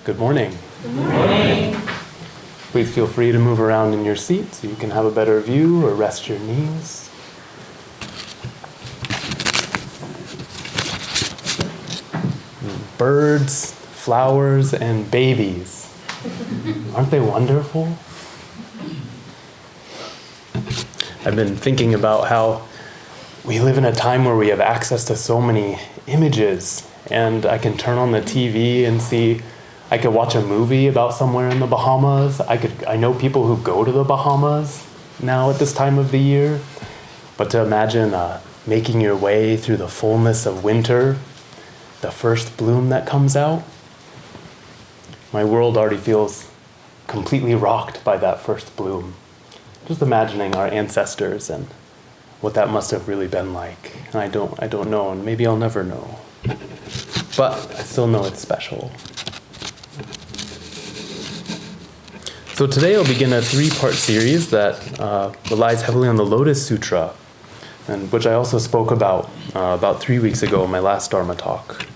Good morning. Good morning. Please feel free to move around in your seat so you can have a better view or rest your knees. Birds, flowers, and babies. Aren't they wonderful? I've been thinking about how we live in a time where we have access to so many images, and I can turn on the TV and see, I could watch a movie about somewhere in the Bahamas. I know people who go to the Bahamas now at this time of the year, but to imagine making your way through the fullness of winter, the first bloom that comes out, my world already feels completely rocked by that first bloom. Just imagining our ancestors and what that must have really been like. And I don't know, and maybe I'll never know. But I still know it's special. So today I'll begin a 3-part series that relies heavily on the Lotus Sutra, and which I also spoke about 3 weeks ago in my last Dharma talk.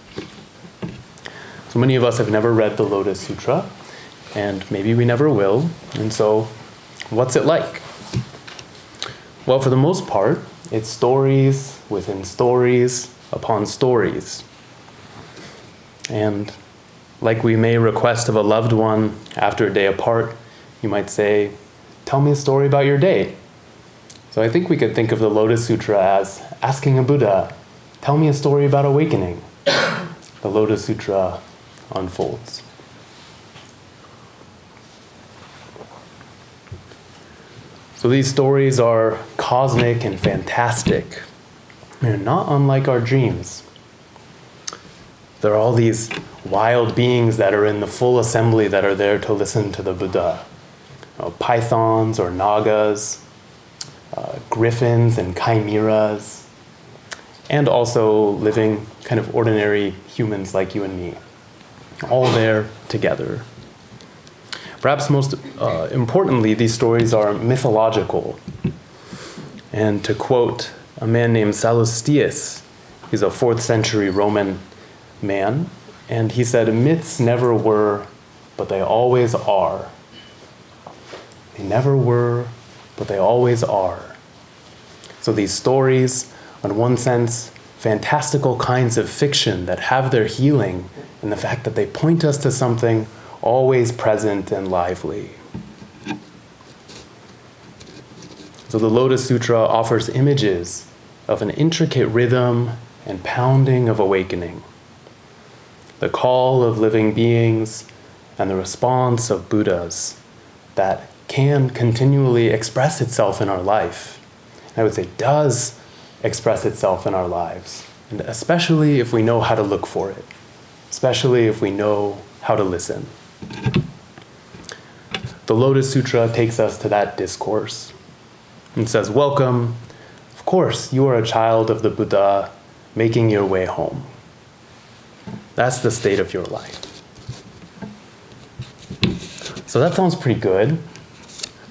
So many of us have never read the Lotus Sutra, and maybe we never will, and so what's it like? Well, for the most part, it's stories within stories upon stories. And like we may request of a loved one after a day apart, you might say, tell me a story about your day. So I think we could think of the Lotus Sutra as asking a Buddha, tell me a story about awakening. The Lotus Sutra unfolds. So these stories are cosmic and fantastic. They're not unlike our dreams. There are all these wild beings that are in the full assembly that are there to listen to the Buddha. Pythons or nagas, griffins and chimeras, and also living kind of ordinary humans like you and me, all there together. Perhaps most importantly, these stories are mythological. And to quote a man named Sallustius, he's a 4th century Roman man, and he said, myths never were, but they always are. They never were, but they always are. So these stories, in one sense, fantastical kinds of fiction that have their healing in the fact that they point us to something always present and lively. So the Lotus Sutra offers images of an intricate rhythm and pounding of awakening, the call of living beings and the response of Buddhas that can continually express itself in our life. I would say does express itself in our lives, and especially if we know how to look for it, especially if we know how to listen. The Lotus Sutra takes us to that discourse and says, welcome, of course, you are a child of the Buddha making your way home. That's the state of your life. So that sounds pretty good.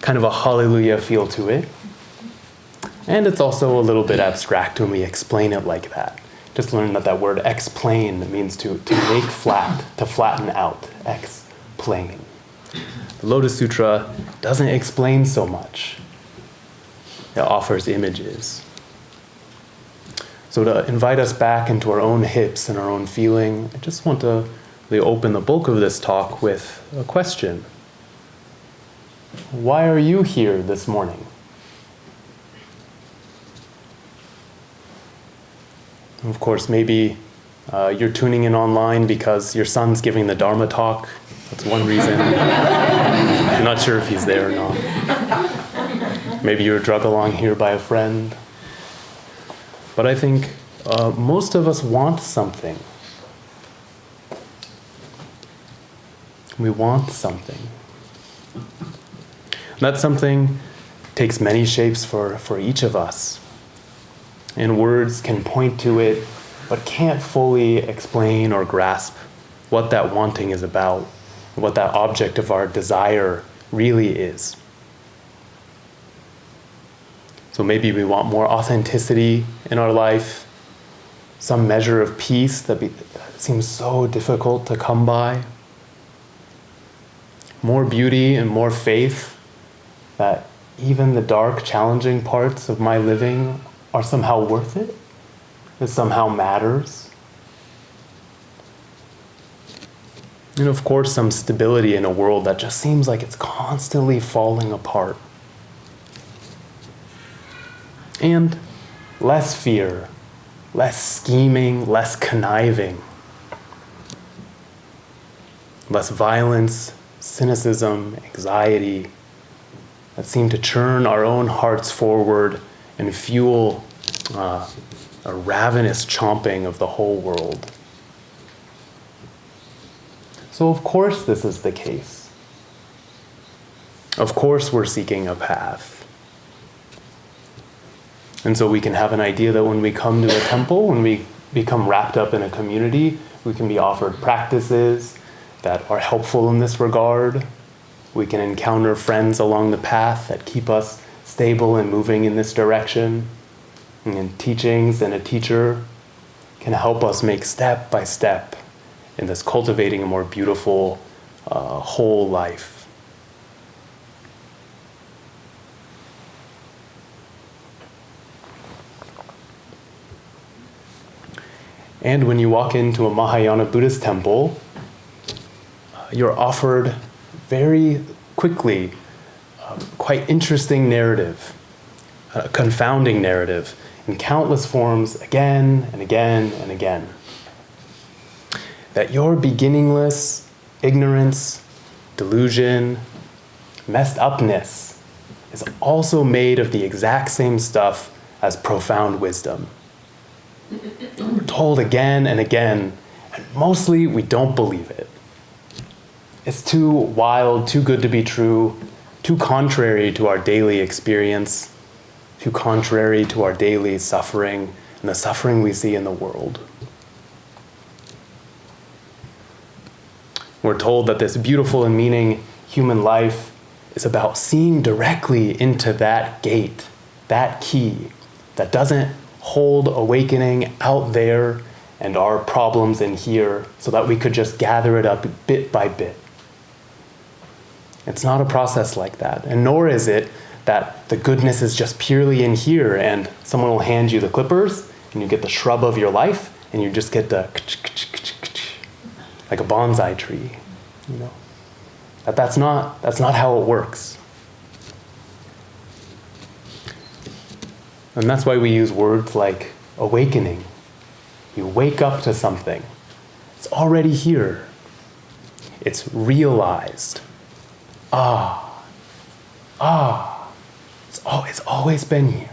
Kind of a hallelujah feel to it. And it's also a little bit abstract when we explain it like that. Just learn that word explain means to make flat, to flatten out. Explain. The Lotus Sutra doesn't explain so much. It offers images. So to invite us back into our own hips and our own feeling, I just want to really open the bulk of this talk with a question. Why are you here this morning? Of course, maybe you're tuning in online because your son's giving the Dharma talk. That's one reason. I'm not sure if he's there or not. Maybe you were drug along here by a friend. But I think most of us want something. We want something. That something takes many shapes for each of us. And words can point to it, but can't fully explain or grasp what that wanting is about, what that object of our desire really is. So maybe we want more authenticity in our life, some measure of peace that seems so difficult to come by. more beauty and more faith that even the dark, challenging parts of my living are somehow worth it? It somehow matters? And of course, some stability in a world that just seems like it's constantly falling apart. And less fear, less scheming, less conniving, less violence, cynicism, anxiety that seem to churn our own hearts forward and fuel a ravenous chomping of the whole world. So of course this is the case. Of course we're seeking a path. And so we can have an idea that when we come to a temple, when we become wrapped up in a community, we can be offered practices that are helpful in this regard. We can encounter friends along the path that keep us stable and moving in this direction. And teachings and a teacher can help us make step by step in this cultivating a more beautiful, whole life. And when you walk into a Mahayana Buddhist temple, you're offered very quickly a quite interesting narrative, a confounding narrative in countless forms again and again and again. That your beginningless ignorance, delusion, messed upness is also made of the exact same stuff as profound wisdom. We're told again and again, and mostly we don't believe it. It's too wild, too good to be true, too contrary to our daily experience, too contrary to our daily suffering and the suffering we see in the world. We're told that this beautiful and meaning human life is about seeing directly into that gate, that key, that doesn't hold awakening out there and our problems in here so that we could just gather it up bit by bit. It's not a process like that, and nor is it that the goodness is just purely in here and someone will hand you the clippers and you get the shrub of your life and you just get the like a bonsai tree, you know. That's not how it works. And that's why we use words like awakening. You wake up to something. It's already here. It's realized. It's always been here.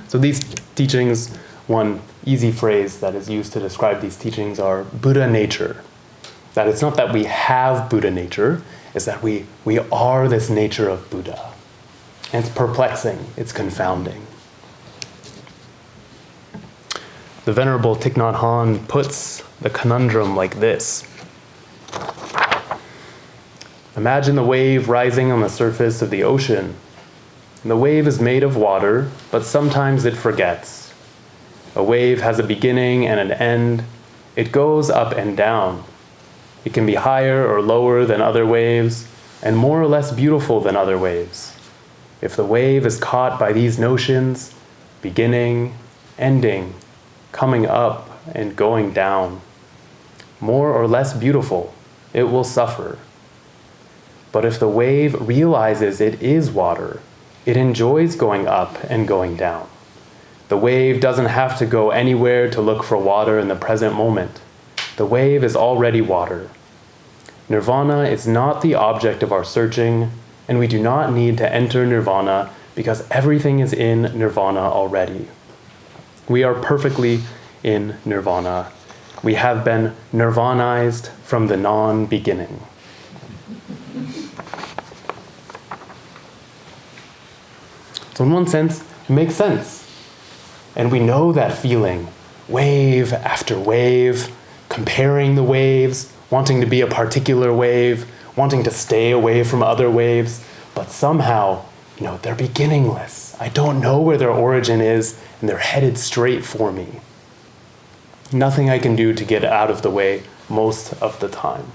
So these teachings, one easy phrase that is used to describe these teachings are Buddha nature. That it's not that we have Buddha nature, it's that we are this nature of Buddha. And it's perplexing, it's confounding. The Venerable Thich Nhat Hanh puts the conundrum like this. Imagine the wave rising on the surface of the ocean. The wave is made of water, but sometimes it forgets. A wave has a beginning and an end. It goes up and down. It can be higher or lower than other waves, and more or less beautiful than other waves. If the wave is caught by these notions, beginning, ending, coming up, and going down, more or less beautiful, it will suffer. But if the wave realizes it is water, it enjoys going up and going down. The wave doesn't have to go anywhere to look for water in the present moment. The wave is already water. Nirvana is not the object of our searching, and we do not need to enter nirvana because everything is in nirvana already. We are perfectly in nirvana. We have been nirvanized from the non-beginning. So in one sense, it makes sense. And we know that feeling, wave after wave, comparing the waves, wanting to be a particular wave, wanting to stay away from other waves, but somehow, they're beginningless. I don't know where their origin is, and they're headed straight for me. Nothing I can do to get out of the way most of the time.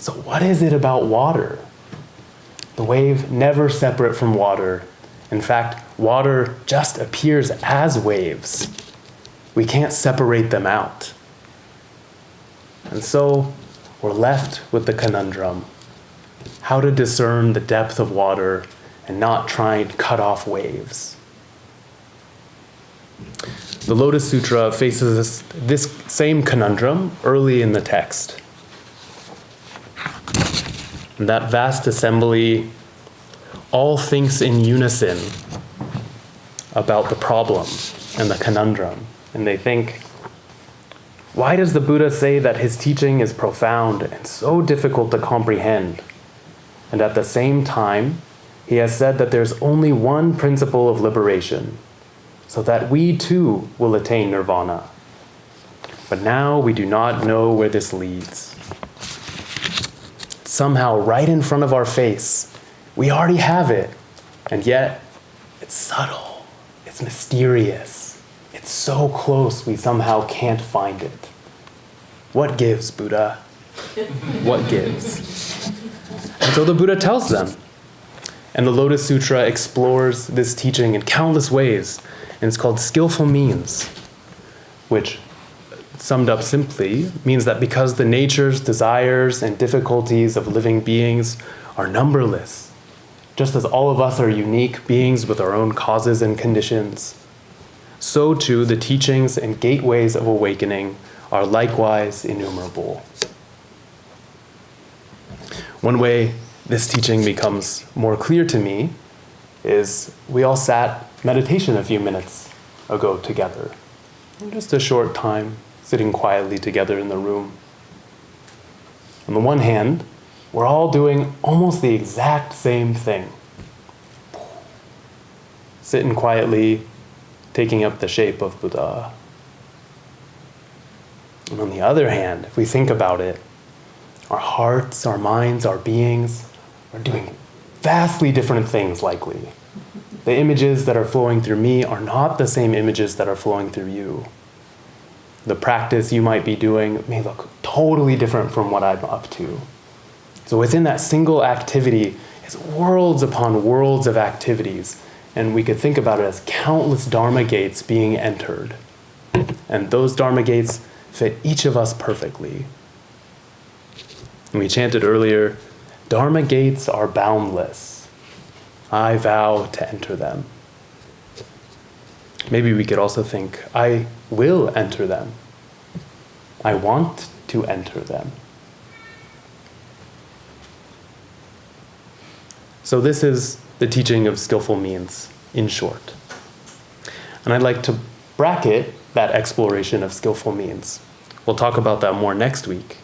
So what is it about water? The wave never separate from water. In fact, water just appears as waves. We can't separate them out. And so we're left with the conundrum: how to discern the depth of water and not try to cut off waves. The Lotus Sutra faces this same conundrum early in the text. And that vast assembly all thinks in unison about the problem and the conundrum. And they think, why does the Buddha say that his teaching is profound and so difficult to comprehend? And at the same time, he has said that there's only one principle of liberation, so that we too will attain nirvana. But now we do not know where this leads. Somehow, right in front of our face, we already have it, and yet it's subtle, it's mysterious, it's so close we somehow can't find it. What gives, Buddha? What gives? And so the Buddha tells them. And the Lotus Sutra explores this teaching in countless ways. And it's called Skillful Means, which, summed up simply, means that because the natures, desires, and difficulties of living beings are numberless, just as all of us are unique beings with our own causes and conditions, so too the teachings and gateways of awakening are likewise innumerable. One way this teaching becomes more clear to me is we all sat meditation a few minutes ago together. Just a short time, sitting quietly together in the room. On the one hand, we're all doing almost the exact same thing. Sitting quietly, taking up the shape of Buddha. And on the other hand, if we think about it, our hearts, our minds, our beings are doing vastly different things likely. The images that are flowing through me are not the same images that are flowing through you. The practice you might be doing may look totally different from what I'm up to. So within that single activity is worlds upon worlds of activities, and we could think about it as countless Dharma gates being entered. And those Dharma gates fit each of us perfectly. And we chanted earlier, Dharma gates are boundless. I vow to enter them. Maybe we could also think, I will enter them. I want to enter them. So this is the teaching of Skillful Means, in short. And I'd like to bracket that exploration of Skillful Means. We'll talk about that more next week.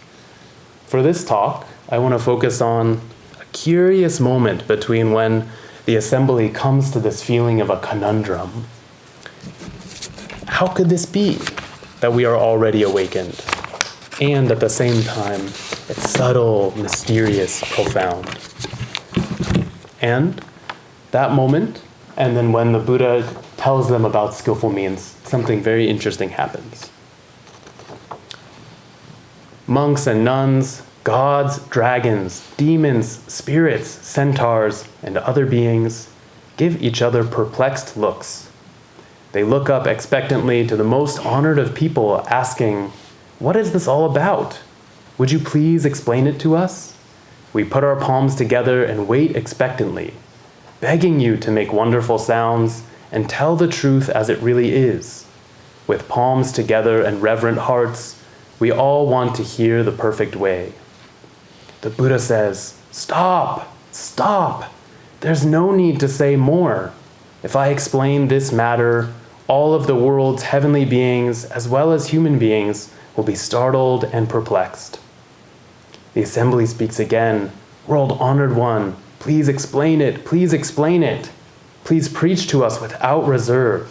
For this talk, I want to focus on a curious moment between when the assembly comes to this feeling of a conundrum. How could this be that we are already awakened? And at the same time, it's subtle, mysterious, profound. And that moment, and then when the Buddha tells them about Skillful Means, something very interesting happens. Monks and nuns, gods, dragons, demons, spirits, centaurs, and other beings give each other perplexed looks. They look up expectantly to the most honored of people, asking, "What is this all about? Would you please explain it to us?" We put our palms together and wait expectantly, begging you to make wonderful sounds and tell the truth as it really is. With palms together and reverent hearts, we all want to hear the perfect way. The Buddha says, "Stop, stop. There's no need to say more. If I explain this matter, all of the world's heavenly beings, as well as human beings, will be startled and perplexed." The assembly speaks again. "World-honored one, please explain it, please explain it. Please preach to us without reserve.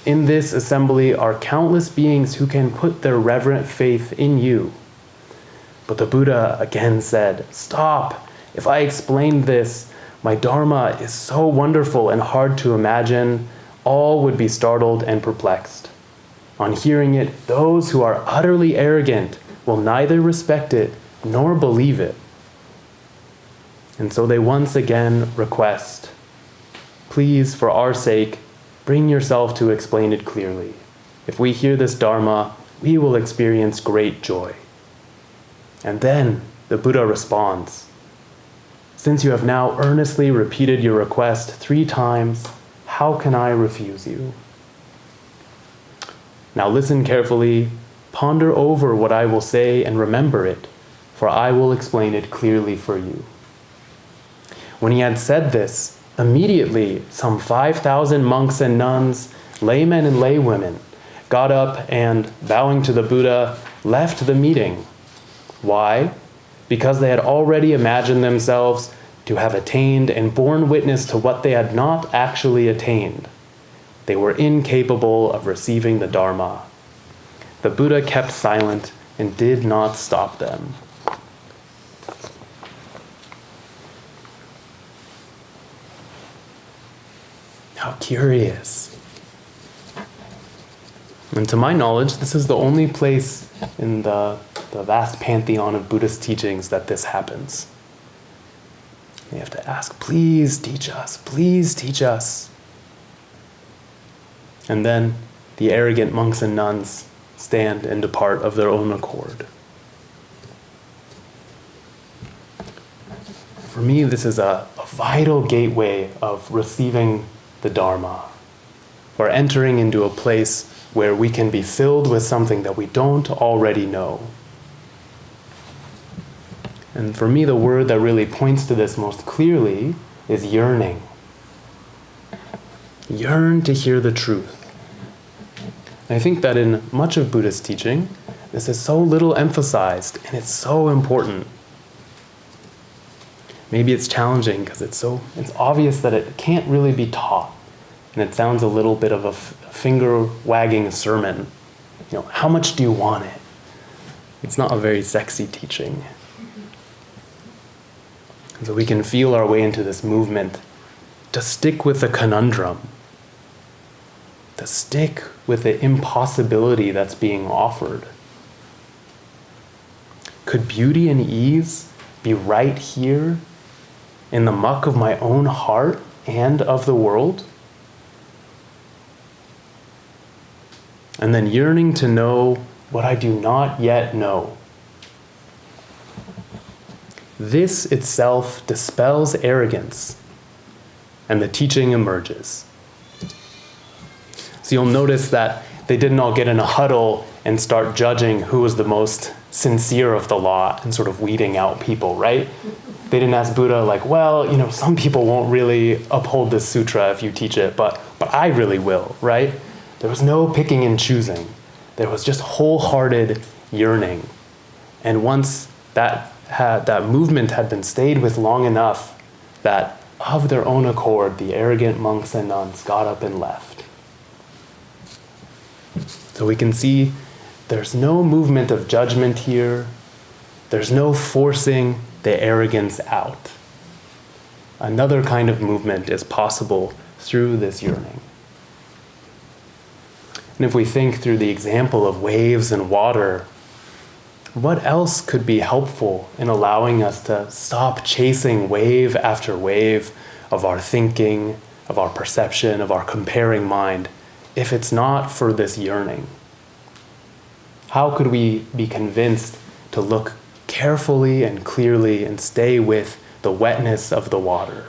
In this assembly are countless beings who can put their reverent faith in you." But the Buddha again said, "Stop. If I explained this, my Dharma is so wonderful and hard to imagine, all would be startled and perplexed. On hearing it, those who are utterly arrogant will neither respect it nor believe it, And so they once again request, please, for our sake, bring yourself to explain it clearly. If we hear this Dharma, we will experience great joy. And then the Buddha responds, since you have now earnestly repeated your request 3 times, how can I refuse you? Now listen carefully, ponder over what I will say and remember it, for I will explain it clearly for you. When he had said this, immediately some 5,000 monks and nuns, laymen and laywomen, got up and, bowing to the Buddha, left the meeting. Why? Because they had already imagined themselves to have attained and borne witness to what they had not actually attained. They were incapable of receiving the Dharma. The Buddha kept silent and did not stop them. How curious. And to my knowledge, this is the only place in the vast pantheon of Buddhist teachings that this happens. You have to ask, please teach us, please teach us. And then the arrogant monks and nuns stand and depart of their own accord. For me, this is a vital gateway of receiving the Dharma, or entering into a place where we can be filled with something that we don't already know. And for me, the word that really points to this most clearly is yearning. Yearn to hear the truth. And I think that in much of Buddhist teaching, this is so little emphasized, and it's so important. Maybe it's challenging because it's obvious that it can't really be taught. And it sounds a little bit of a finger-wagging sermon. How much do you want it? It's not a very sexy teaching. And so we can feel our way into this movement to stick with the conundrum, to stick with the impossibility that's being offered. Could beauty and ease be right here in the muck of my own heart and of the world? And then yearning to know what I do not yet know. This itself dispels arrogance, and the teaching emerges. So you'll notice that they didn't all get in a huddle and start judging who was the most sincere of the law and sort of weeding out people, right? They didn't ask Buddha, some people won't really uphold this sutra if you teach it, but I really will, right? There was no picking and choosing. There was just wholehearted yearning. And once that movement had been stayed with long enough, that of their own accord, the arrogant monks and nuns got up and left. So we can see there's no movement of judgment here. There's no forcing the arrogance out. Another kind of movement is possible through this yearning. And if we think through the example of waves and water, what else could be helpful in allowing us to stop chasing wave after wave of our thinking, of our perception, of our comparing mind, if it's not for this yearning? How could we be convinced to look carefully and clearly and stay with the wetness of the water?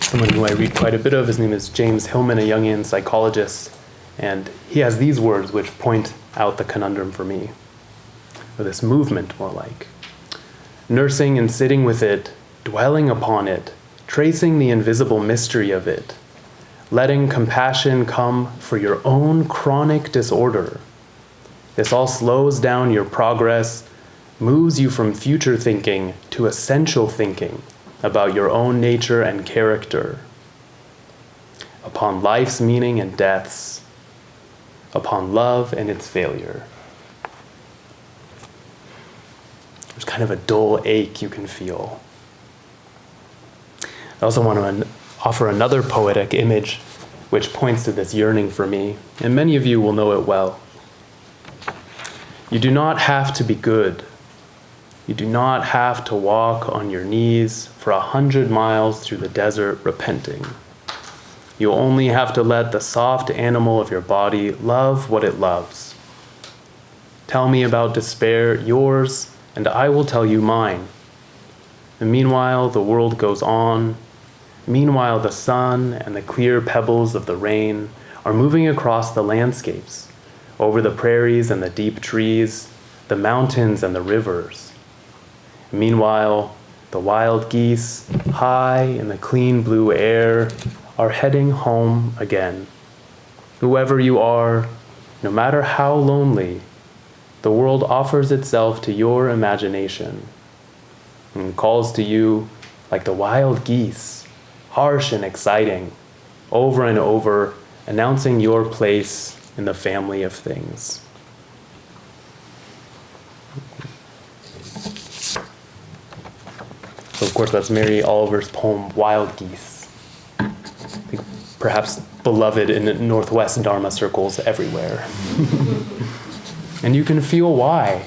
Someone who I read quite a bit of, his name is James Hillman, a Jungian psychologist, and he has these words which point out the conundrum for me, or this movement more like. Nursing and sitting with it, dwelling upon it, tracing the invisible mystery of it, letting compassion come for your own chronic disorder. This all slows down your progress, moves you from future thinking to essential thinking about your own nature and character, upon life's meaning and deaths, upon love and its failure. There's kind of a dull ache you can feel. I also want to offer another poetic image which points to this yearning for me, and many of you will know it well. You do not have to be good. You do not have to walk on your knees for 100 miles through the desert repenting. You only have to let the soft animal of your body love what it loves. Tell me about despair, yours, and I will tell you mine. And meanwhile, the world goes on. Meanwhile, the sun and the clear pebbles of the rain are moving across the landscapes, over the prairies and the deep trees, the mountains and the rivers. Meanwhile, the wild geese, high in the clean blue air, are heading home again. Whoever you are, no matter how lonely, the world offers itself to your imagination and calls to you like the wild geese, harsh and exciting, over and over, announcing your place in the family of things. So, of course, that's Mary Oliver's poem, Wild Geese. I think perhaps beloved in Northwest Dharma circles everywhere. And you can feel why.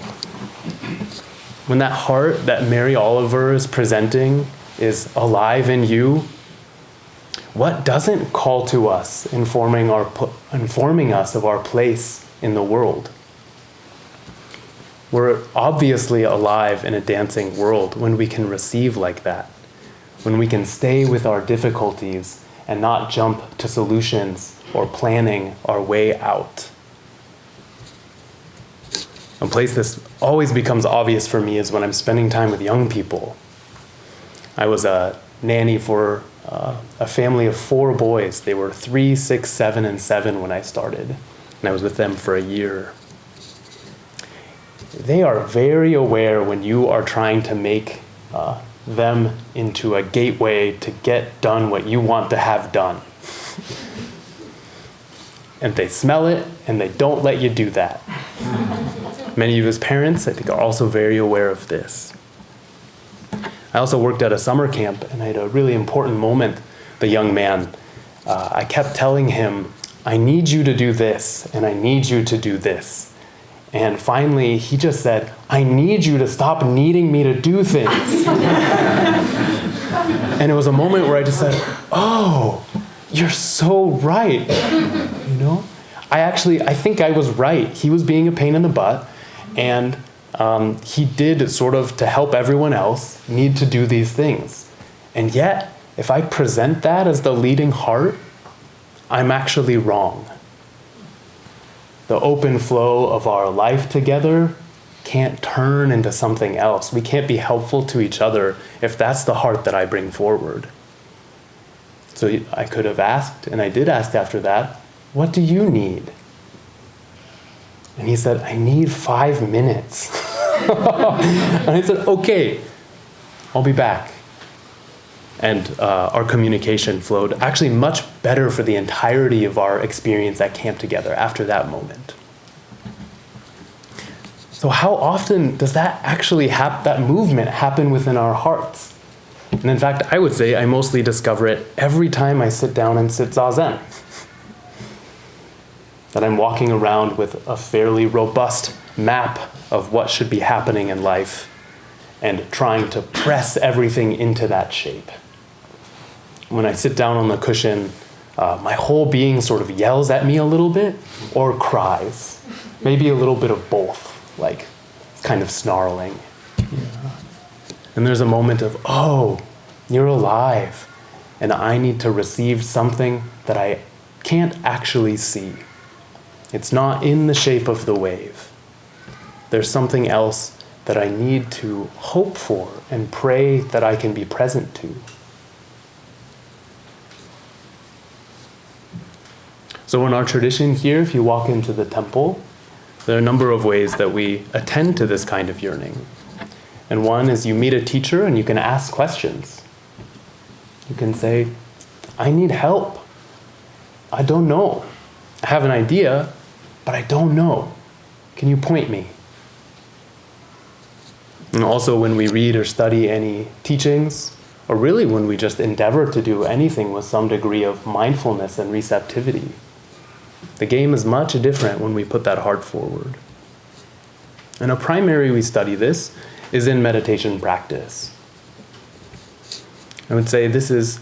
When that heart that Mary Oliver is presenting is alive in you, what doesn't call to us, informing us of our place in the world? We're obviously alive in a dancing world when we can receive like that, when we can stay with our difficulties and not jump to solutions or planning our way out. A place this always becomes obvious for me is when I'm spending time with young people. I was a nanny for a family of 4 boys. They were 3, 6, 7, and 7 when I started, and I was with them for a year. They are very aware when you are trying to make them into a gateway to get done what you want to have done. And they smell it, and they don't let you do that. Many of his parents, I think, are also very aware of this. I also worked at a summer camp, and I had a really important moment. The young man, I kept telling him, I need you to do this, and I need you to do this. And finally, he just said, I need you to stop needing me to do things. And it was a moment where I just said, oh, you're so right. You know? I think I was right. He was being a pain in the butt, and he did sort of, to help everyone else, need to do these things. And yet, if I present that as the leading heart, I'm actually wrong. The open flow of our life together can't turn into something else. We can't be helpful to each other if that's the heart that I bring forward. So I could have asked, and I did ask after that, what do you need? And he said, I need 5 minutes. And I said, okay, I'll be back. And our communication flowed actually much better for the entirety of our experience at camp together after that moment. So how often does that actually that movement happen within our hearts? And in fact, I would say I mostly discover it every time I sit down and sit zazen. That I'm walking around with a fairly robust map of what should be happening in life and trying to press everything into that shape. When I sit down on the cushion, my whole being sort of yells at me a little bit or cries. Maybe a little bit of both, like kind of snarling. Yeah. And there's a moment of, oh, you're alive, and I need to receive something that I can't actually see. It's not in the shape of the wave. There's something else that I need to hope for and pray that I can be present to. So in our tradition here, if you walk into the temple, there are a number of ways that we attend to this kind of yearning. And one is you meet a teacher and you can ask questions. You can say, I need help. I don't know. I have an idea, but I don't know. Can you point me? And also when we read or study any teachings, or really when we just endeavor to do anything with some degree of mindfulness and receptivity. The game is much different when we put that heart forward. And a primary we study this is in meditation practice. I would say this is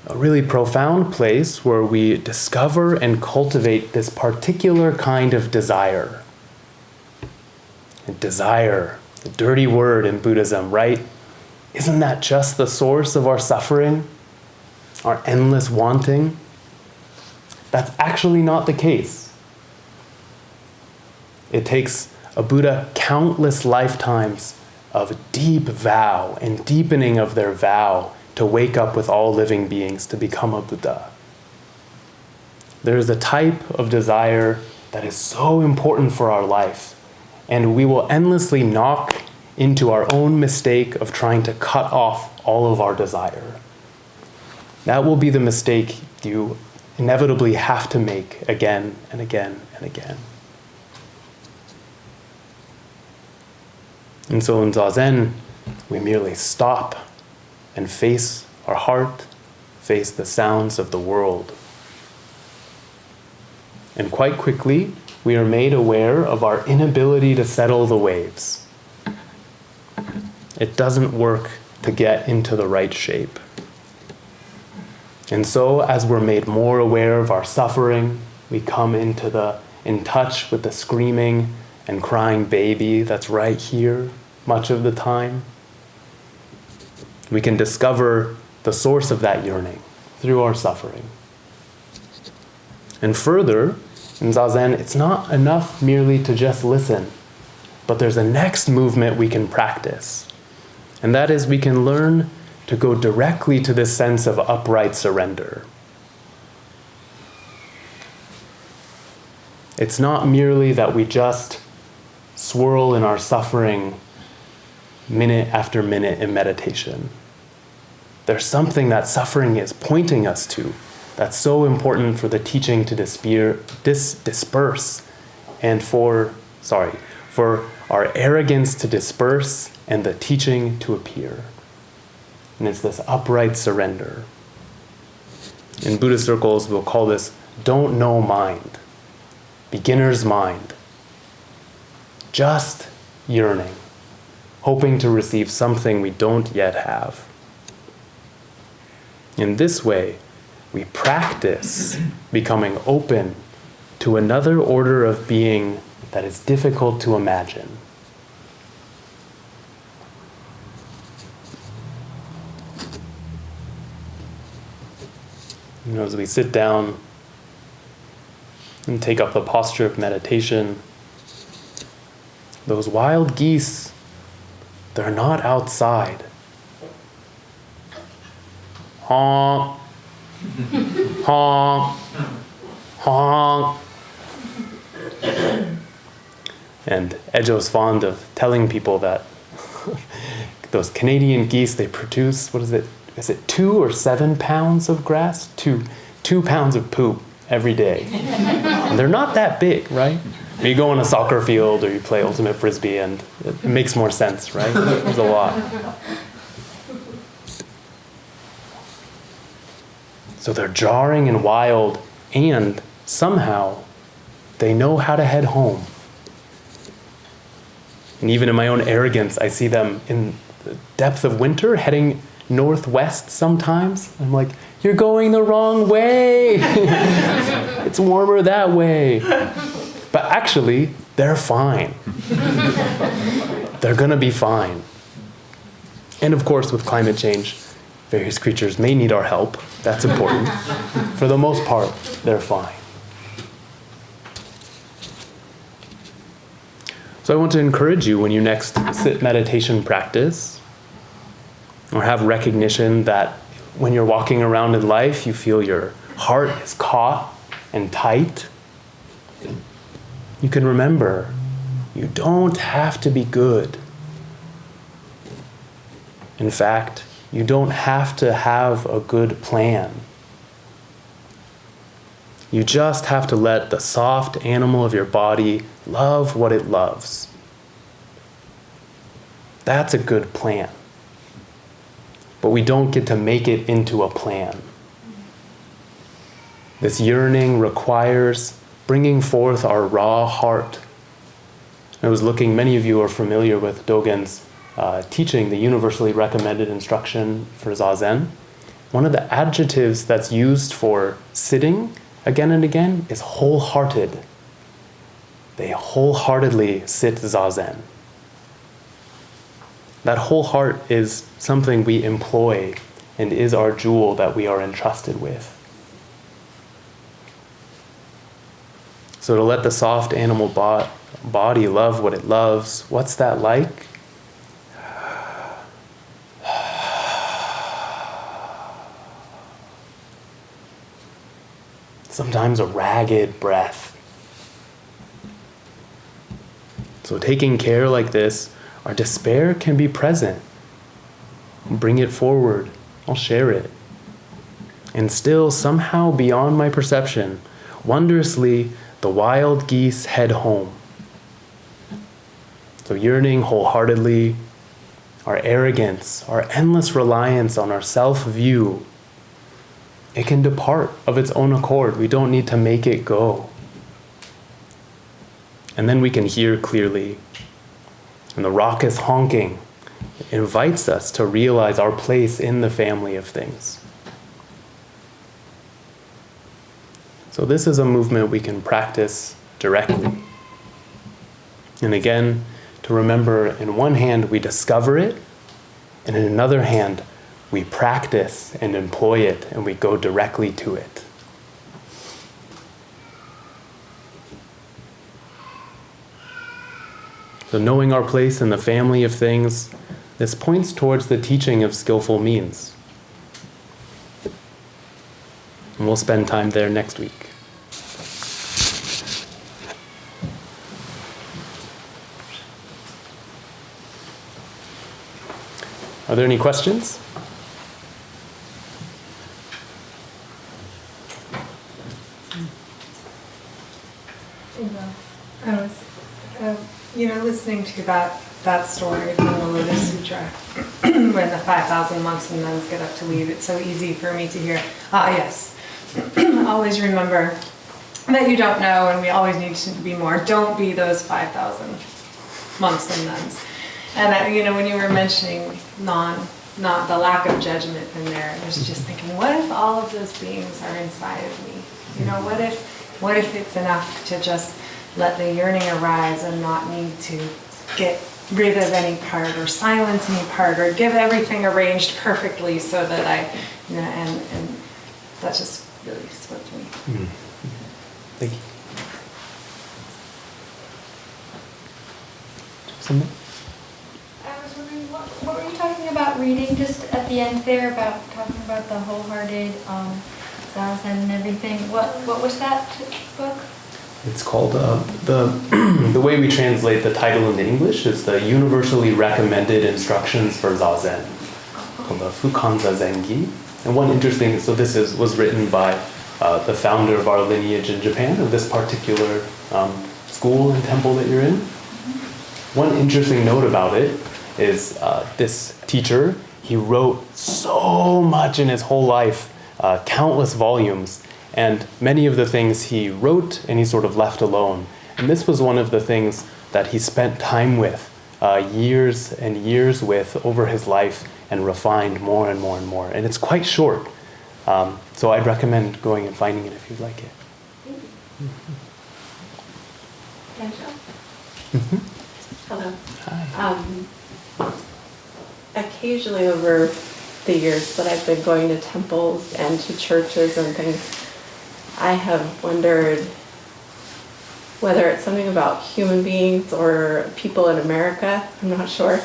a really profound place where we discover and cultivate this particular kind of desire. And desire, the dirty word in Buddhism, right? Isn't that just the source of our suffering? Our endless wanting? That's actually not the case. It takes a Buddha countless lifetimes of deep vow and deepening of their vow to wake up with all living beings to become a Buddha. There is a type of desire that is so important for our life, and we will endlessly knock into our own mistake of trying to cut off all of our desire. That will be the mistake you inevitably have to make again and again and again. And so in Zazen, we merely stop and face our heart, face the sounds of the world. And quite quickly, we are made aware of our inability to settle the waves. It doesn't work to get into the right shape. And so, as we're made more aware of our suffering, we come in touch with the screaming and crying baby that's right here much of the time. We can discover the source of that yearning through our suffering. And further, in Zazen, it's not enough merely to just listen, but there's a next movement we can practice. And that is, we can learn to go directly to this sense of upright surrender. It's not merely that we just swirl in our suffering minute after minute in meditation. There's something that suffering is pointing us to that's so important for the teaching to disperse, and for our arrogance to disperse and the teaching to appear. And it's this upright surrender. In Buddhist circles, we'll call this don't know mind, beginner's mind. Just yearning, hoping to receive something we don't yet have. In this way, we practice becoming open to another order of being that is difficult to imagine. As we sit down and take up the posture of meditation, those wild geese, they're not outside. Honk, honk, honk. And Edjo's fond of telling people that those Canadian geese, they produce, what is it? Is it 2 or 7 pounds of grass? 2 pounds of poop every day. And they're not that big, right? You go on a soccer field or you play ultimate frisbee and it makes more sense, right? There's a lot. So they're jarring and wild, and somehow they know how to head home. And even in my own arrogance, I see them in the depth of winter heading northwest sometimes. I'm like, you're going the wrong way. It's warmer that way. But actually, they're fine. They're gonna be fine. And of course, with climate change, various creatures may need our help. That's important. For the most part, they're fine. So I want to encourage you when you next sit meditation practice, or have recognition that when you're walking around in life, you feel your heart is caught and tight. You can remember, you don't have to be good. In fact, you don't have to have a good plan. You just have to let the soft animal of your body love what it loves. That's a good plan. but we don't get to make it into a plan. This yearning requires bringing forth our raw heart. I was looking, many of you are familiar with Dogen's teaching, the universally recommended instruction for Zazen. One of the adjectives that's used for sitting again and again is wholehearted. They wholeheartedly sit Zazen. That whole heart is something we employ and is our jewel that we are entrusted with. So to let the soft animal body love what it loves, what's that like? Sometimes a ragged breath. So taking care like this, our despair can be present. Bring it forward. I'll share it. And still, somehow beyond my perception, wondrously, the wild geese head home. So yearning wholeheartedly, our arrogance, our endless reliance on our self-view, it can depart of its own accord. We don't need to make it go. And then we can hear clearly. And the raucous honking invites us to realize our place in the family of things. So this is a movement we can practice directly. And again, to remember, in one hand, we discover it, and in another hand, we practice and employ it, and we go directly to it. So knowing our place in the family of things, this points towards the teaching of skillful means. And we'll spend time there next week. Are there any questions? I was, listening to that story from the Lotus Sutra, when the 5,000 monks and nuns get up to leave. It's so easy for me to hear, yes, always remember that you don't know, and we always need to be more. Don't be those 5,000 monks and nuns. And when you were mentioning not the lack of judgment in there, I was just thinking, what if all of those beings are inside of me? What if it's enough to just let the yearning arise and not need to get rid of any part or silence any part or give everything arranged perfectly so that and that just really spoke to me. Mm-hmm. Thank you. Something? I was wondering, what were you talking about reading just at the end there, about talking about the wholehearted Zazen and everything? What was that book? It's called, the way we translate the title into English is the Universally Recommended Instructions for Zazen, called the Fukan Zazengi. And one interesting, so this was written by the founder of our lineage in Japan, of this particular school and temple that you're in. One interesting note about it is this teacher, he wrote so much in his whole life, countless volumes, and many of the things he wrote and he sort of left alone. And this was one of the things that he spent time with, years and years with over his life, and refined more and more and more. And it's quite short. So I'd recommend going and finding it if you'd like it. Genjo? Mm-hmm. Hello. Hi. Occasionally over the years that I've been going to temples and to churches and things, I have wondered whether it's something about human beings or people in America, I'm not sure,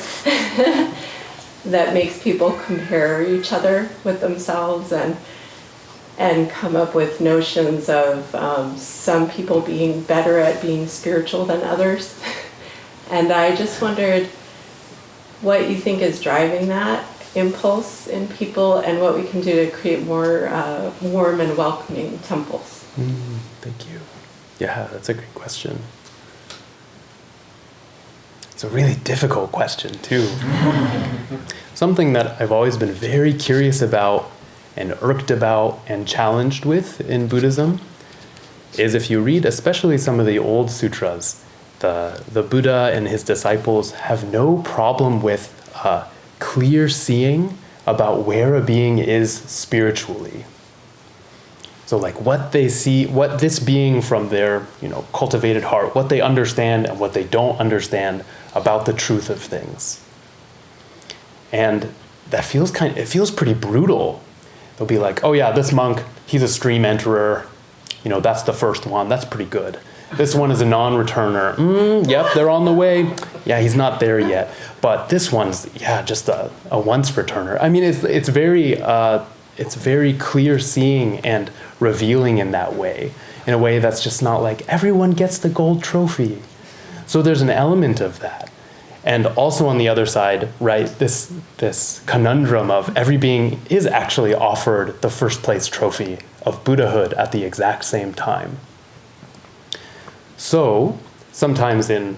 that makes people compare each other with themselves and come up with notions of some people being better at being spiritual than others. And I just wondered what you think is driving that impulse in people and what we can do to create more warm and welcoming temples. Thank you. Yeah, that's a great question. It's a really difficult question, too. something that I've always been very curious about and irked about and challenged with in Buddhism is if you read especially some of the old sutras, the Buddha and his disciples have no problem with clear seeing about where a being is spiritually. So like what they see, what this being from their, cultivated heart, what they understand and what they don't understand about the truth of things. And that it feels pretty brutal. They'll be like, oh yeah, this monk, he's a stream enterer. That's the first one. That's pretty good. This one is a non-returner. Yep, they're on the way. Yeah, he's not there yet. But this one's, just a once returner. I mean, it's very clear seeing and revealing in that way, in a way that's just not like everyone gets the gold trophy. So there's an element of that. And also on the other side, right, this conundrum of every being is actually offered the first place trophy of Buddhahood at the exact same time. So sometimes in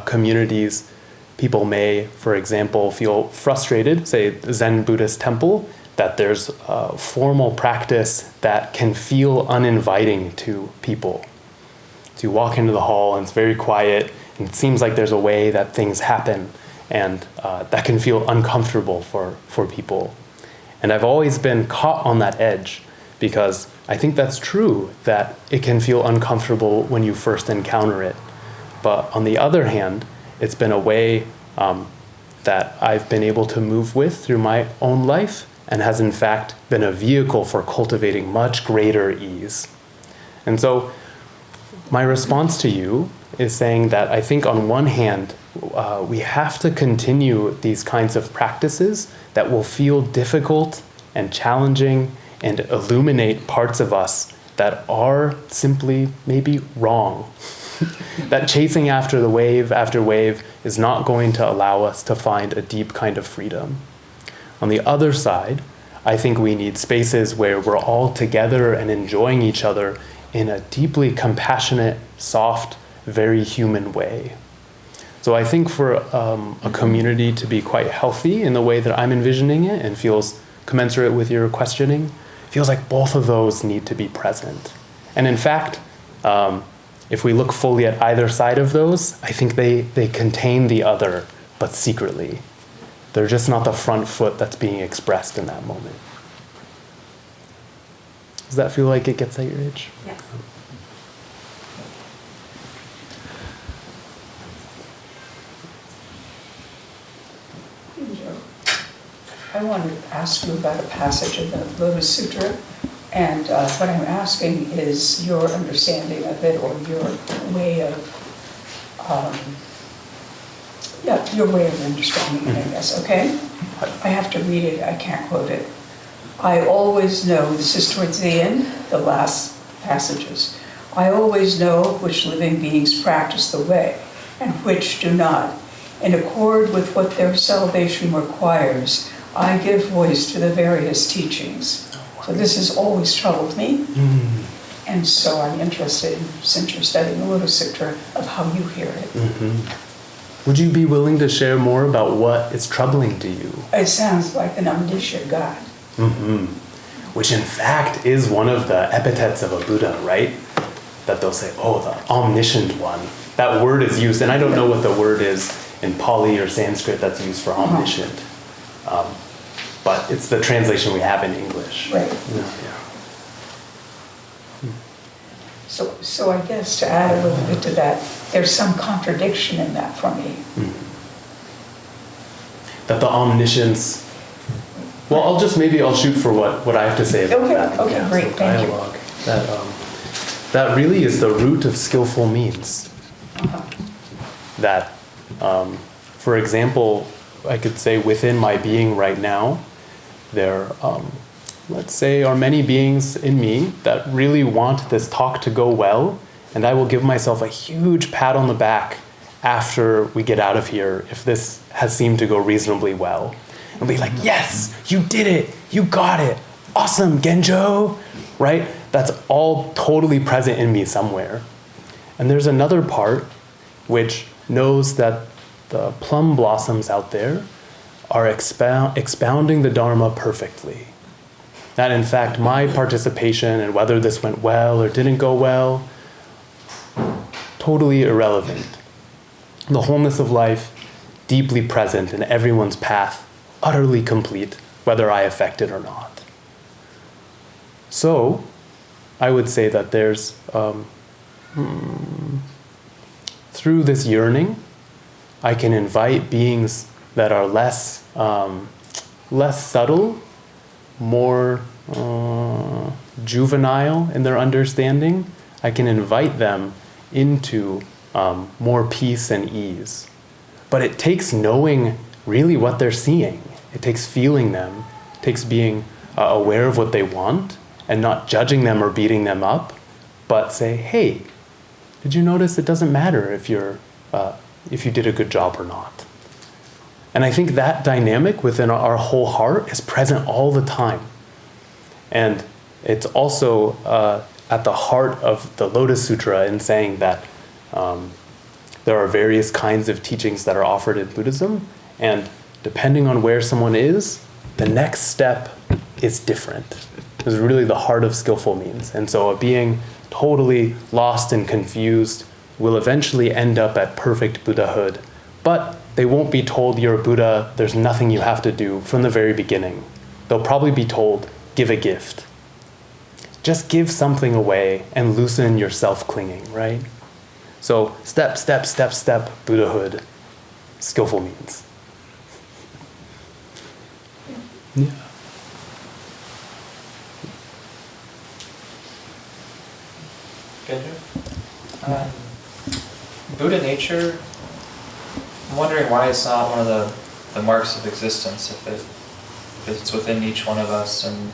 communities, people may, for example, feel frustrated, say Zen Buddhist temple, that there's a formal practice that can feel uninviting to people. So you walk into the hall and it's very quiet, and it seems like there's a way that things happen, and that can feel uncomfortable for people. And I've always been caught on that edge, because I think that's true, that it can feel uncomfortable when you first encounter it. But on the other hand, it's been a way that I've been able to move with through my own life, and has in fact been a vehicle for cultivating much greater ease. And so my response to you is saying that I think on one hand, we have to continue these kinds of practices that will feel difficult and challenging and illuminate parts of us that are simply maybe wrong. That chasing after the wave after wave is not going to allow us to find a deep kind of freedom. On the other side, I think we need spaces where we're all together and enjoying each other in a deeply compassionate, soft, very human way. So I think for a community to be quite healthy in the way that I'm envisioning it and feels commensurate with your questioning, feels like both of those need to be present. And in fact, if we look fully at either side of those, I think they contain the other, but secretly. They're just not the front foot that's being expressed in that moment. Does that feel like it gets at your itch? Yes. Genjo, I wanted to ask you about a passage in the Lotus Sutra, and what I'm asking is your understanding of it, or your way of your way of understanding it, I guess, okay? I have to read it, I can't quote it. I always know, this is towards the end, the last passages. I always know which living beings practice the way and which do not. In accord with what their salvation requires, I give voice to the various teachings. So this has always troubled me. And so I'm interested, since you're studying the Lotus Sutra, of how you hear it. Would you be willing to share more about what is troubling to you? It sounds like an omniscient God. Which in fact is one of the epithets of a Buddha, right? That they'll say, oh, the omniscient one. That word is used, and I don't know what the word is in Pali or Sanskrit that's used for omniscient. But it's the translation we have in English. Right. Yeah. So I guess to add a little bit to that, there's some contradiction in that for me. That the omniscience. Well, I'll shoot for what I have to say about that. Okay, great, thank you. Dialogue. That really is the root of skillful means. That, for example, I could say within my being right now, there, let's say, are many beings in me that really want this talk to go well, and I will give myself a huge pat on the back after we get out of here if this has seemed to go reasonably well. And be like, yes, you did it, you got it, awesome, Genjo, right? That's all totally present in me somewhere. And there's another part which knows that the plum blossoms out there are expounding the Dharma perfectly. That in fact, my participation and whether this went well or didn't go well, totally irrelevant. The wholeness of life, deeply present in everyone's path, utterly complete, whether I affect it or not. So, I would say that there's, through this yearning, I can invite beings that are less subtle, more juvenile in their understanding. I can invite them into more peace and ease. But it takes knowing really what they're seeing. It takes feeling them. It takes being aware of what they want and not judging them or beating them up, but say, hey, did you notice it doesn't matter if you did a good job or not? And I think that dynamic within our whole heart is present all the time. And it's also at the heart of the Lotus Sutra in saying that there are various kinds of teachings that are offered in Buddhism, and depending on where someone is, the next step is different. This is really the heart of skillful means. And so a being totally lost and confused will eventually end up at perfect Buddhahood, but they won't be told you're a Buddha, there's nothing you have to do from the very beginning. They'll probably be told, give a gift. Just give something away and loosen your self-clinging, right? So step, step, step, step, Buddhahood, skillful means. Yeah. Genjo? Buddha nature, I'm wondering why it's not one of the marks of existence, if it's within each one of us and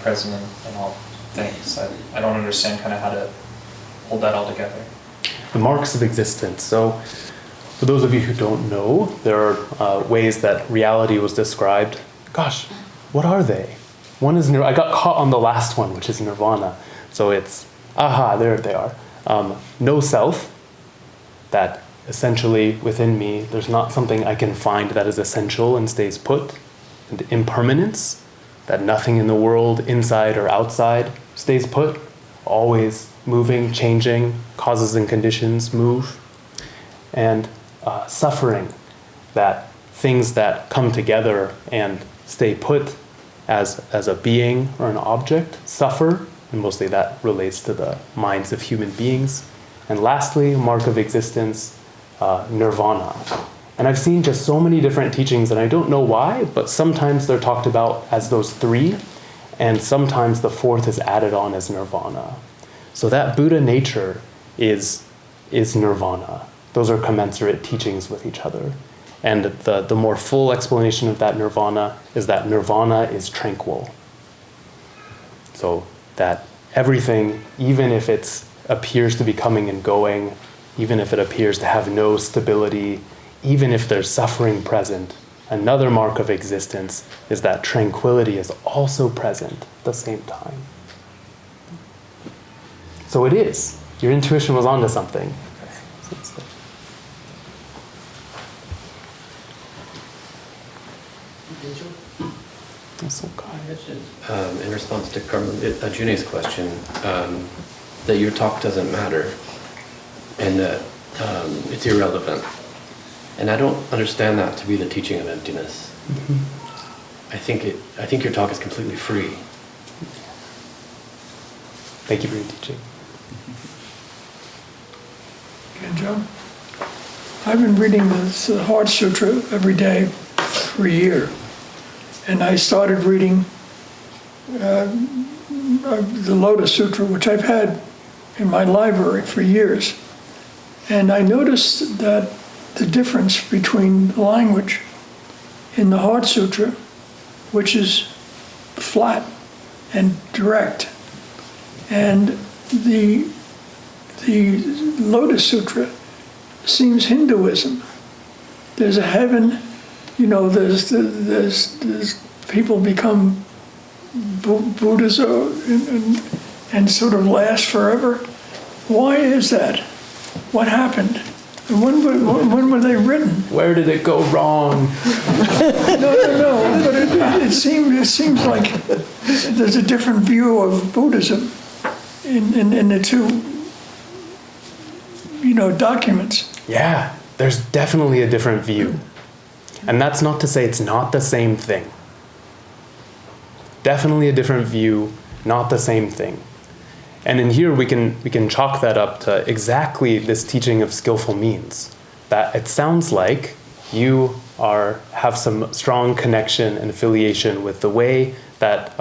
present in all things. I don't understand kind of how to hold that all together. The marks of existence. So for those of you who don't know, there are ways that reality was described. Gosh, what are they? One is, I got caught on the last one, which is nirvana. So it's, there they are. No self, that essentially within me, there's not something I can find that is essential and stays put. And impermanence, that nothing in the world, inside or outside, stays put, always moving, changing, causes and conditions move. And suffering, that things that come together and stay put as a being or an object suffer, and mostly that relates to the minds of human beings. And lastly, mark of existence, nirvana. And I've seen just so many different teachings, and I don't know why, but sometimes they're talked about as those three, and sometimes the fourth is added on as nirvana. So that Buddha nature is nirvana. Those are commensurate teachings with each other. And the more full explanation of that nirvana is tranquil. So that everything, even if it appears to be coming and going, even if it appears to have no stability, even if there's suffering present, another mark of existence is that tranquility is also present at the same time. So it is. Your intuition was onto something. So in response to June's question, that your talk doesn't matter and that it's irrelevant. And I don't understand that to be the teaching of emptiness. Mm-hmm. I think your talk is completely free. Thank you for your teaching. Genjo, I've been reading the Heart Sutra every day for a year. And I started reading the Lotus Sutra, which I've had in my library for years. And I noticed that the difference between the language in the Heart Sutra, which is flat and direct, and the Lotus Sutra seems Hinduism. There's a heaven, there's people become Buddhas and sort of last forever. Why is that? What happened? And when were they written? Where did it go wrong? No, but it seems like there's a different view of Buddhism in the two, documents. Yeah, there's definitely a different view. And that's not to say it's not the same thing. Definitely a different view, not the same thing. And in here we can chalk that up to exactly this teaching of skillful means. That it sounds like you have some strong connection and affiliation with the way that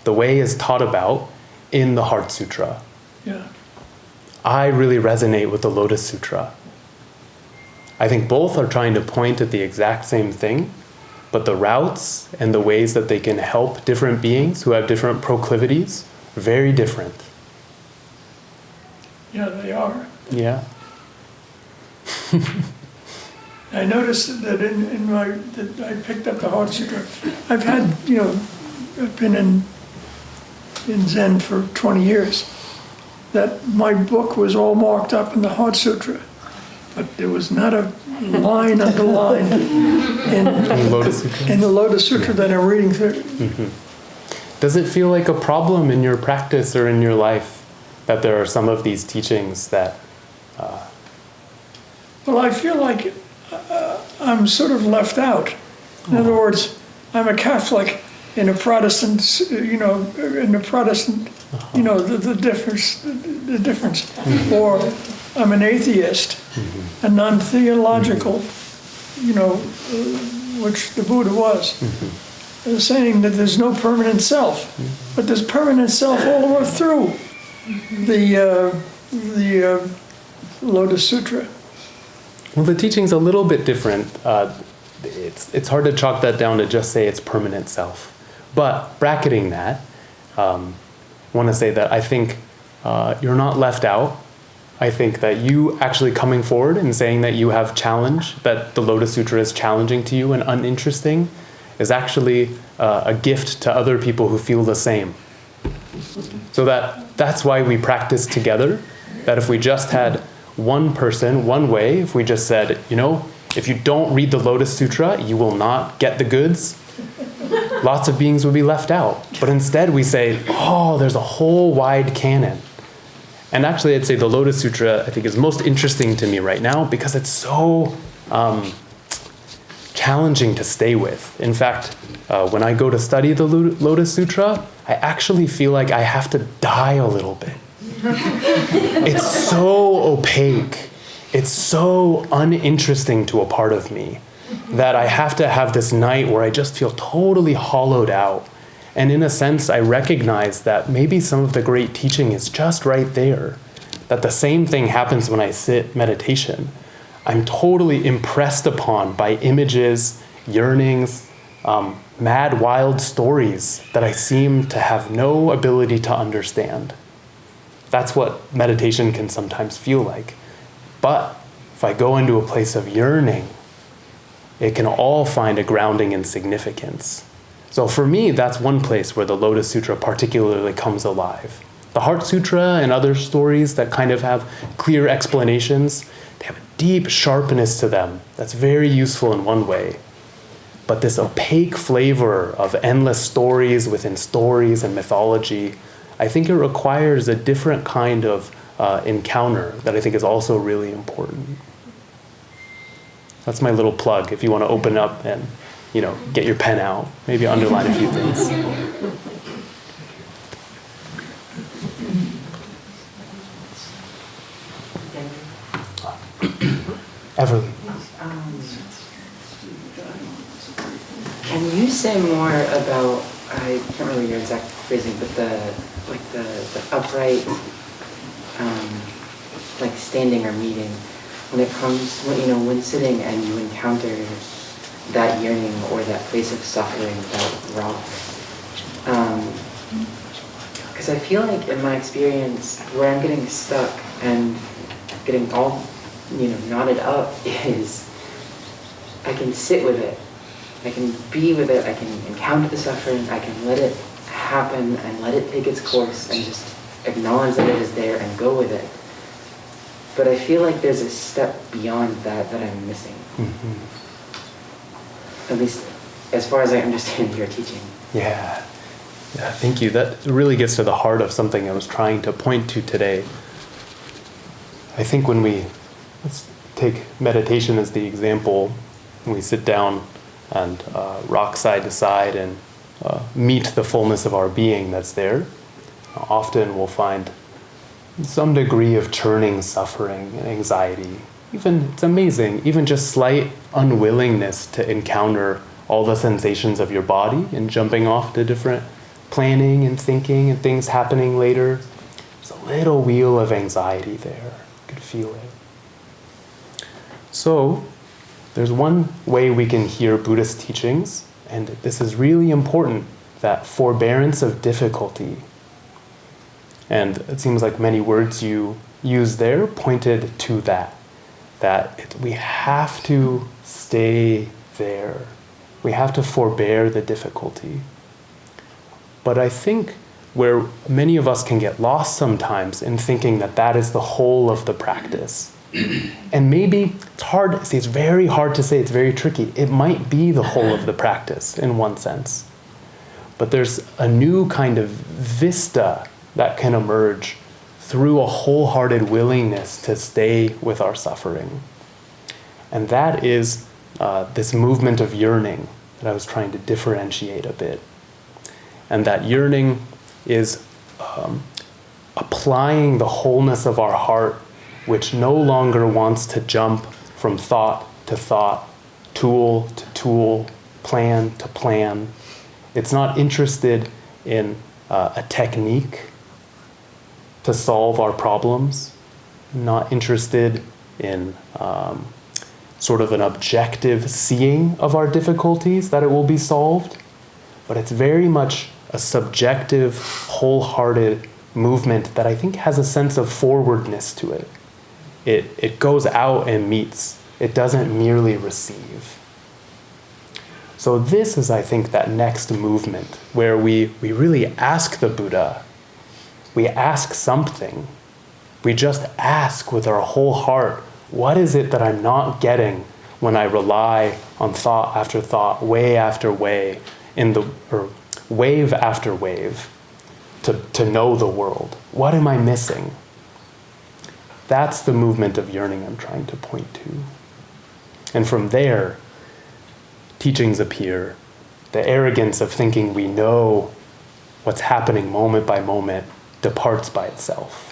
the way is taught about in the Heart Sutra. Yeah. I really resonate with the Lotus Sutra. I think both are trying to point at the exact same thing, but the routes and the ways that they can help different beings who have different proclivities are very different. Yeah, they are. Yeah. I noticed that that I picked up the Heart Sutra. I've had, I've been in Zen for 20 years. That my book was all marked up in the Heart Sutra, but there was not a line underlined in the Lotus Sutra that I'm reading through. Mm-hmm. Does it feel like a problem in your practice or in your life that there are some of these teachings that... Well, I feel like I'm sort of left out. In other words, I'm a Catholic in a Protestant, the difference. Mm-hmm. Or I'm an atheist, mm-hmm. a non-theological, which the Buddha was. Mm-hmm. Saying that there's no permanent self, mm-hmm. but there's permanent self all the way through the Lotus Sutra. Well, the teaching's a little bit different. It's hard to chalk that down to just say it's permanent self. But bracketing that, I want to say that I think you're not left out. I think that you actually coming forward and saying that you have challenge, that the Lotus Sutra is challenging to you and uninteresting, is actually a gift to other people who feel the same. So that's why we practice together, that if we just had one person, one way, if we just said, if you don't read the Lotus Sutra, you will not get the goods, lots of beings would be left out. But instead we say, there's a whole wide canon. And actually I'd say the Lotus Sutra, I think, is most interesting to me right now because it's so challenging to stay with. In fact, when I go to study the Lotus Sutra, I actually feel like I have to die a little bit. It's so opaque. It's so uninteresting to a part of me that I have to have this night where I just feel totally hollowed out. And in a sense, I recognize that maybe some of the great teaching is just right there. That the same thing happens when I sit meditation. I'm totally impressed upon by images, yearnings, mad, wild stories that I seem to have no ability to understand. That's what meditation can sometimes feel like. But if I go into a place of yearning, it can all find a grounding in significance. So for me, that's one place where the Lotus Sutra particularly comes alive. The Heart Sutra and other stories that kind of have clear explanations, they have a deep sharpness to them that's very useful in one way. But this opaque flavor of endless stories within stories and mythology, I think it requires a different kind of encounter that I think is also really important. That's my little plug if you want to open up and, get your pen out, maybe underline a few things. Everly. Can you say more about, I can't remember your exact phrasing, but the upright, standing or meeting, when it comes, when sitting and you encounter that yearning or that place of suffering, that rock. Because I feel like in my experience, where I'm getting stuck and getting all, knotted up is, I can sit with it. I can be with it, I can encounter the suffering, I can let it happen and let it take its course and just acknowledge that it is there and go with it. but I feel like there's a step beyond that that I'm missing. At least as far as I understand your teaching. Yeah, thank you. That really gets to the heart of something I was trying to point to today. I think when let's take meditation as the example, when we sit down and rock side to side and meet the fullness of our being that's there, often we'll find some degree of churning suffering and anxiety. Even, it's amazing, even just slight unwillingness to encounter all the sensations of your body and jumping off to different planning and thinking and things happening later. There's a little wheel of anxiety there. You could feel it. So, there's one way we can hear Buddhist teachings, and this is really important, that forbearance of difficulty. And it seems like many words you use there pointed to that we have to stay there. We have to forbear the difficulty. But I think where many of us can get lost sometimes in thinking that that is the whole of the practice. And maybe it's very hard to say, it's very tricky. It might be the whole of the practice in one sense. But there's a new kind of vista that can emerge through a wholehearted willingness to stay with our suffering. And that is this movement of yearning that I was trying to differentiate a bit. And that yearning is applying the wholeness of our heart, which no longer wants to jump from thought to thought, tool to tool, plan to plan. It's not interested in a technique to solve our problems, not interested in sort of an objective seeing of our difficulties, that it will be solved, but it's very much a subjective, wholehearted movement that I think has a sense of forwardness to it. It goes out and meets. It doesn't merely receive. So this is, I think, that next movement where we really ask the Buddha. We ask something. We just ask with our whole heart, what is it that I'm not getting when I rely on thought after thought, way after way, or wave after wave, to know the world? What am I missing? That's the movement of yearning I'm trying to point to. And from there, teachings appear. The arrogance of thinking we know what's happening moment by moment departs by itself.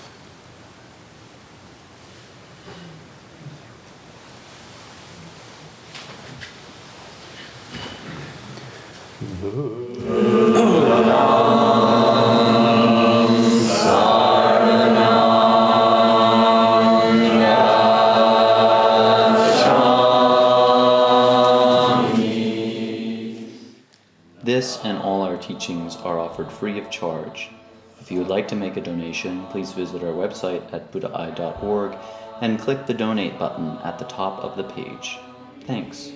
This and all our teachings are offered free of charge. If you would like to make a donation, please visit our website at buddhaeye.org and click the donate button at the top of the page. Thanks.